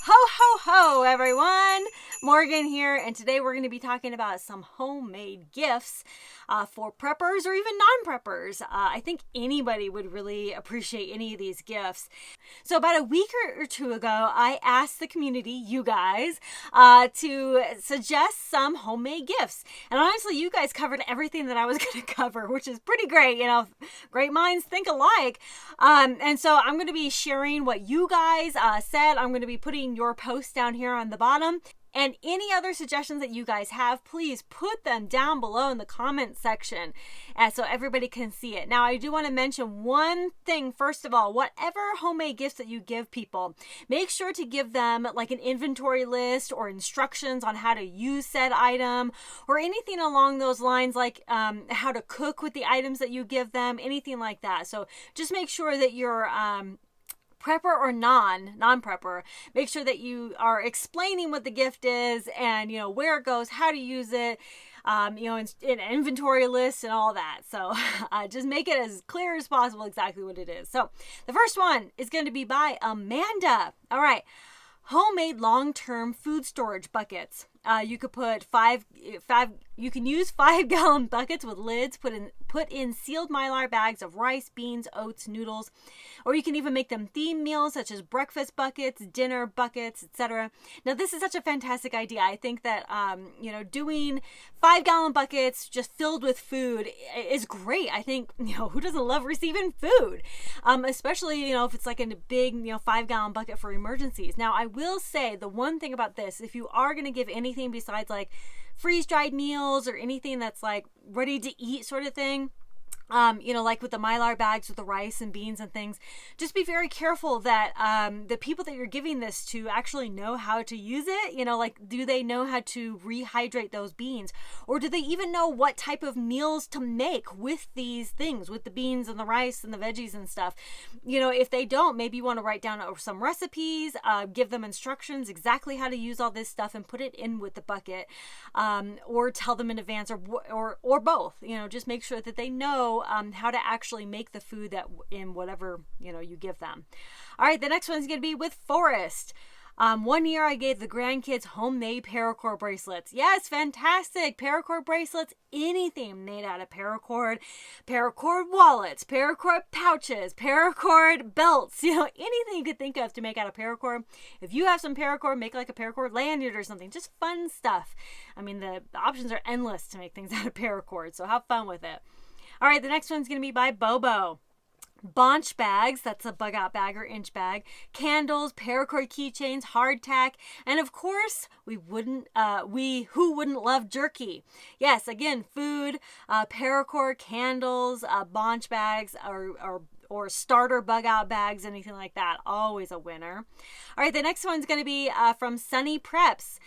Ho, ho, ho, everyone! Morgan here, and today we're going to be talking about some homemade gifts for preppers or even non-preppers. I think anybody would really appreciate any of these gifts. So about a week or two ago, I asked the community, you guys, to suggest some homemade gifts. And honestly, you guys covered everything that I was going to cover, which is pretty great. You know, great minds think alike. And so I'm going to be sharing what you guys said. I'm going to be putting your posts down here on the bottom. And any other suggestions that you guys have, please put them down below in the comment section so everybody can see it. Now, I do want to mention one thing. First of all, whatever homemade gifts that you give people, make sure to give them like an inventory list or instructions on how to use said item or anything along those lines, like how to cook with the items that you give them, anything like that. So just make sure that you're prepper or non-prepper, make sure that you are explaining what the gift is and, you know, where it goes, how to use it, you know, in an inventory list and all that. So just make it as clear as possible exactly what it is. So the first one is going to be by Amanda. All right. Homemade long-term food storage buckets. You could put you can use 5-gallon buckets with lids, put in sealed mylar bags of rice, beans, oats, noodles, or you can even make them theme meals such as breakfast buckets, dinner buckets, etc. Now, this is such a fantastic idea. I think that, you know, doing 5-gallon buckets just filled with food is great. I think, you know, who doesn't love receiving food? Especially, you know, if it's like in a big, you know, 5-gallon bucket for emergencies. Now, I will say the one thing about this, if you are going to give anything besides like freeze-dried meals or anything that's like ready to eat sort of thing, you know, like with the mylar bags with the rice and beans and things, just be very careful that the people that you're giving this to actually know how to use it. You know, like, do they know how to rehydrate those beans? Or do they even know what type of meals to make with these things, with the beans and the rice and the veggies and stuff? You know, if they don't, maybe you want to write down some recipes, give them instructions exactly how to use all this stuff and put it in with the bucket, or tell them in advance, or both. You know, just make sure that they know how to actually make the food that in whatever, you know, you give them. All right, the next one's going to be with Forest. One year I gave the grandkids homemade paracord bracelets. Yes, fantastic. Paracord bracelets, anything made out of paracord wallets, paracord pouches, paracord belts, you know, anything you could think of to make out of paracord. If you have some paracord, make like a paracord lanyard or something, just fun stuff. I mean, the options are endless to make things out of paracord, so have fun with it. All right, the next one's going to be by Bobo. Bonch bags, that's a bug out bag or inch bag, candles, paracord keychains, hardtack, and of course, who wouldn't love jerky? Yes, again, food, paracord, candles, bonch bags, or starter bug out bags, anything like that. Always a winner. All right, the next one's going to be from Sunny Preps.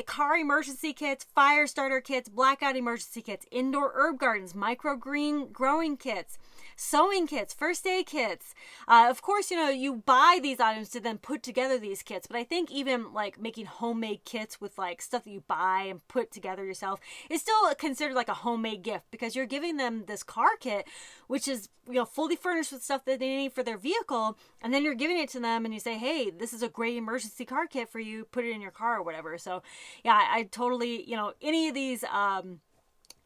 Car emergency kits, fire starter kits, blackout emergency kits, indoor herb gardens, microgreen growing kits, sewing kits, first aid kits. Of course, you know, you buy these items to then put together these kits, but I think even like making homemade kits with like stuff that you buy and put together yourself is still considered like a homemade gift, because you're giving them this car kit, which is, you know, fully furnished with stuff that they need for their vehicle, and then you're giving it to them and you say, hey, this is a great emergency car kit for you, put it in your car or whatever. So yeah, I totally, you know, any of these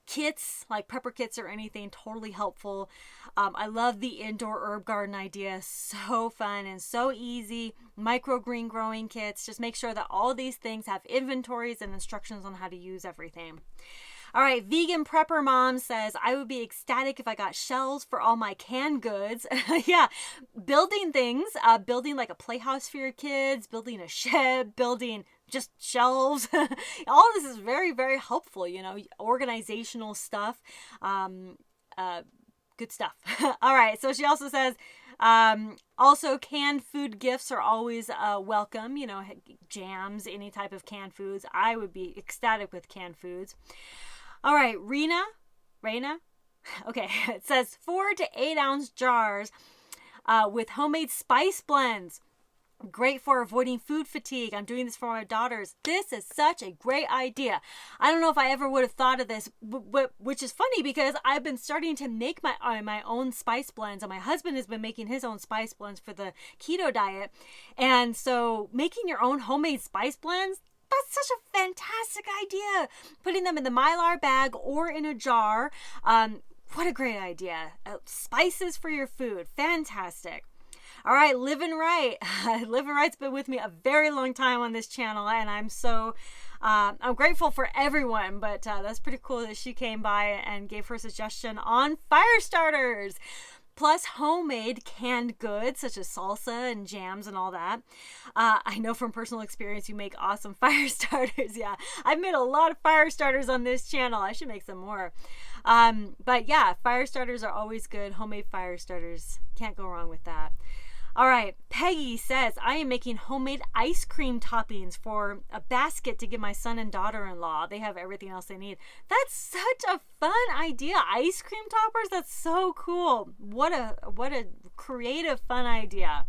kits, like prepper kits or anything, totally helpful. I love the indoor herb garden idea. So fun and so easy. Microgreen growing kits. Just make sure that all these things have inventories and instructions on how to use everything. All right, Vegan Prepper Mom says, I would be ecstatic if I got shelves for all my canned goods. Yeah, building things, building like a playhouse for your kids, building a shed, building just shelves. All this is very, very helpful, you know, organizational stuff. Good stuff. All right, so she also says, also canned food gifts are always welcome, you know, jams, any type of canned foods. I would be ecstatic with canned foods. All right, Raina, okay, it says 4 to 8 ounce jars with homemade spice blends. Great for avoiding food fatigue. I'm doing this for my daughters. This is such a great idea. I don't know if I ever would have thought of this, which is funny because I've been starting to make my own spice blends, and my husband has been making his own spice blends for the keto diet. And so making your own homemade spice blends, that's such a fantastic idea. Putting them in the Mylar bag or in a jar. What a great idea. Spices for your food. Fantastic. All right, Living Right. Living Right's been with me a very long time on this channel, and I'm so I'm grateful for everyone, but that's pretty cool that she came by and gave her suggestion on fire starters. Plus homemade canned goods such as salsa and jams and all that. I know from personal experience you make awesome fire starters. Yeah, I've made a lot of fire starters on this channel. I should make some more. But yeah, fire starters are always good. Homemade fire starters. Can't go wrong with that. All right, Peggy says, I am making homemade ice cream toppings for a basket to give my son and daughter-in-law. They have everything else they need. That's such a fun idea. Ice cream toppers? That's so cool. What a creative, fun idea.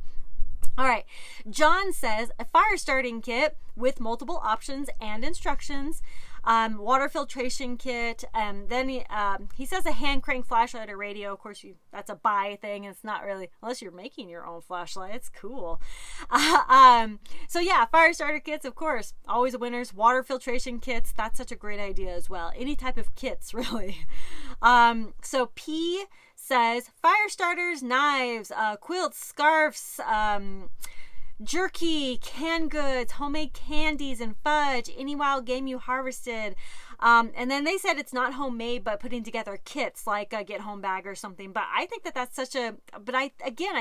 All right, John says, a fire starting kit with multiple options and instructions. Water filtration kit, and then he says a hand crank flashlight or radio. Of course, that's a buy thing. It's not really, unless you're making your own flashlight. It's cool. So yeah, fire starter kits, of course, always winners. Water filtration kits, that's such a great idea as well. Any type of kits, really. So P says fire starters, knives, quilts, scarves, jerky, canned goods, homemade candies and fudge, any wild game you harvested. And then they said it's not homemade, but putting together kits like a get home bag or something. But I think that's such a, but I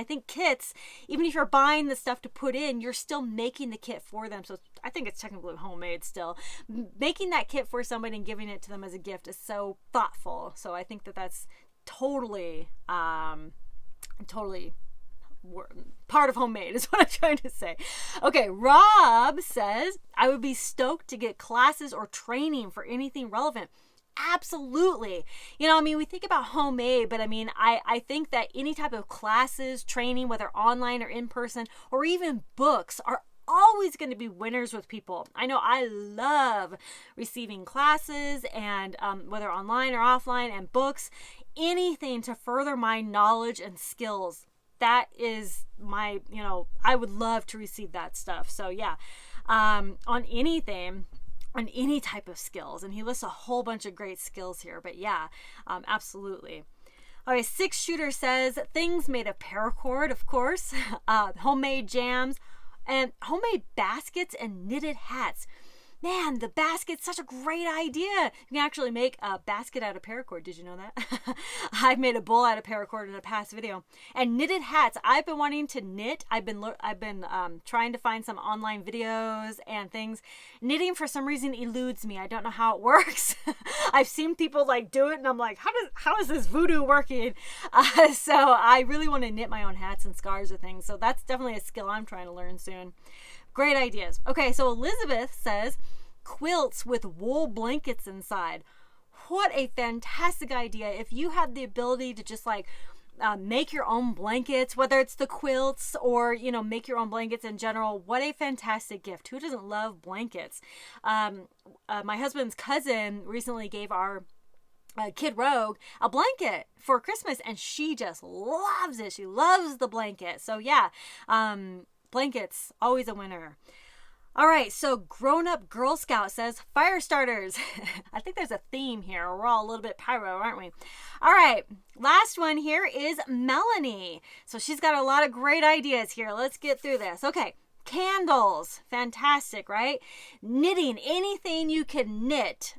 think kits, even if you're buying the stuff to put in, you're still making the kit for them. So I think it's technically homemade still. Making that kit for somebody and giving it to them as a gift is so thoughtful. So I think that's totally part of homemade is what I'm trying to say. Okay, Rob says, I would be stoked to get classes or training for anything relevant. Absolutely. You know, I mean, we think about homemade, but I mean, I think that any type of classes, training, whether online or in person, or even books, are always going to be winners with people. I know I love receiving classes, and whether online or offline, and books, anything to further my knowledge and skills. That is my, you know, I would love to receive that stuff. So yeah, on anything, on any type of skills. And he lists a whole bunch of great skills here, but yeah, absolutely. All right, 6 Shooter says things made of paracord, of course, homemade jams, and homemade baskets and knitted hats. Man, the basket's such a great idea. You can actually make a basket out of paracord. Did you know that? I've made a bowl out of paracord in a past video. And knitted hats. I've been wanting to knit. I've been trying to find some online videos and things. Knitting for some reason eludes me. I don't know how it works. I've seen people like do it, and I'm like, how is this voodoo working? So I really want to knit my own hats and scarves or things. So that's definitely a skill I'm trying to learn soon. Great ideas. Okay, so Elizabeth says quilts with wool blankets inside. What a fantastic idea. If you had the ability to just like make your own blankets, whether it's the quilts or, you know, make your own blankets in general, what a fantastic gift. Who doesn't love blankets? My husband's cousin recently gave our kid Rogue a blanket for Christmas, and she just loves it. She loves the blanket. So yeah, blankets, always a winner. All right, so Grown Up Girl Scout says fire starters. I think there's a theme here. We're all a little bit pyro, aren't we? All right, last one here is Melanie. So she's got a lot of great ideas here. Let's get through this. Okay, candles. Fantastic, right? Knitting, anything you can knit.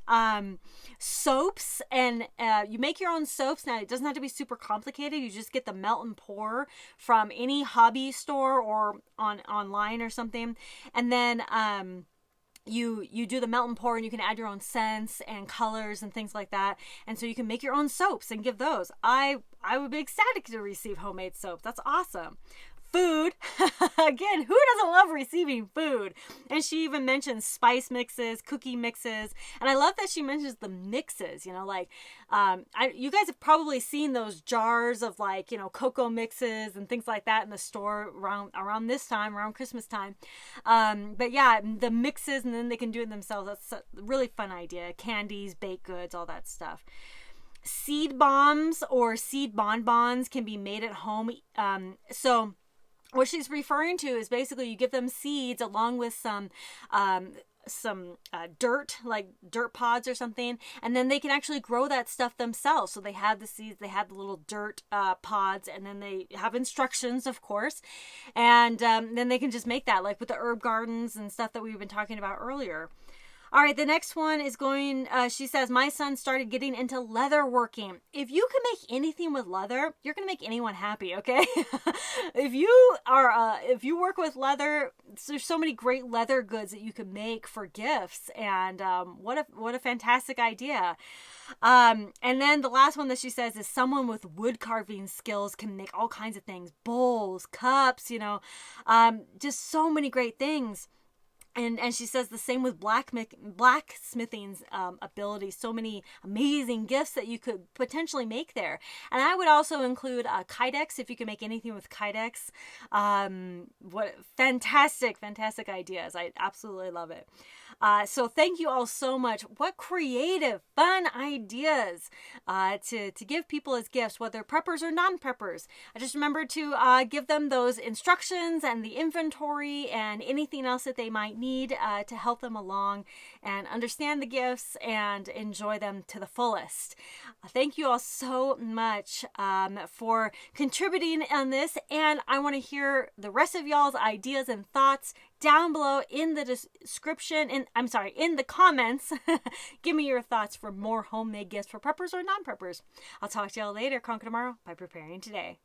Soaps, and you make your own soaps. Now, it doesn't have to be super complicated. You just get the melt and pour from any hobby store or online or something. And then you do the melt and pour, and you can add your own scents and colors and things like that. And so you can make your own soaps and give those. I would be ecstatic to receive homemade soap. That's awesome. food. Again, who doesn't love receiving food? And she even mentions spice mixes, cookie mixes. And I love that she mentions the mixes, like, you guys have probably seen those jars of like, cocoa mixes and things like that in the store around this time, around Christmas time. But yeah, the mixes, and then they can do it themselves. That's a really fun idea. Candies, baked goods, all that stuff. Seed bombs or seed bonbons can be made at home. So what she's referring to is basically you give them seeds along with some dirt, like dirt pods or something, and then they can actually grow that stuff themselves. So they have the seeds, they have the little dirt pods, and then they have instructions, of course, and then they can just make that, like with the herb gardens and stuff that we've been talking about earlier. All right, the next one is she says, my son started getting into leather working. If you can make anything with leather, you're going to make anyone happy, okay? If you work with leather, there's so many great leather goods that you can make for gifts, and what a fantastic idea. And then the last one that she says is someone with wood carving skills can make all kinds of things, bowls, cups, just so many great things. And she says the same with blacksmithing's ability. So many amazing gifts that you could potentially make there. And I would also include Kydex, if you can make anything with Kydex. What fantastic ideas. I absolutely love it. So thank you all so much. What creative, fun ideas to give people as gifts, whether preppers or non-preppers. I just remember to give them those instructions and the inventory and anything else that they might need to help them along and understand the gifts and enjoy them to the fullest. Thank you all so much for contributing on this, and I want to hear the rest of y'all's ideas and thoughts down below in the description, in the comments. Give me your thoughts for more homemade gifts for preppers or non-preppers. I'll talk to y'all later. Conquer tomorrow by preparing today.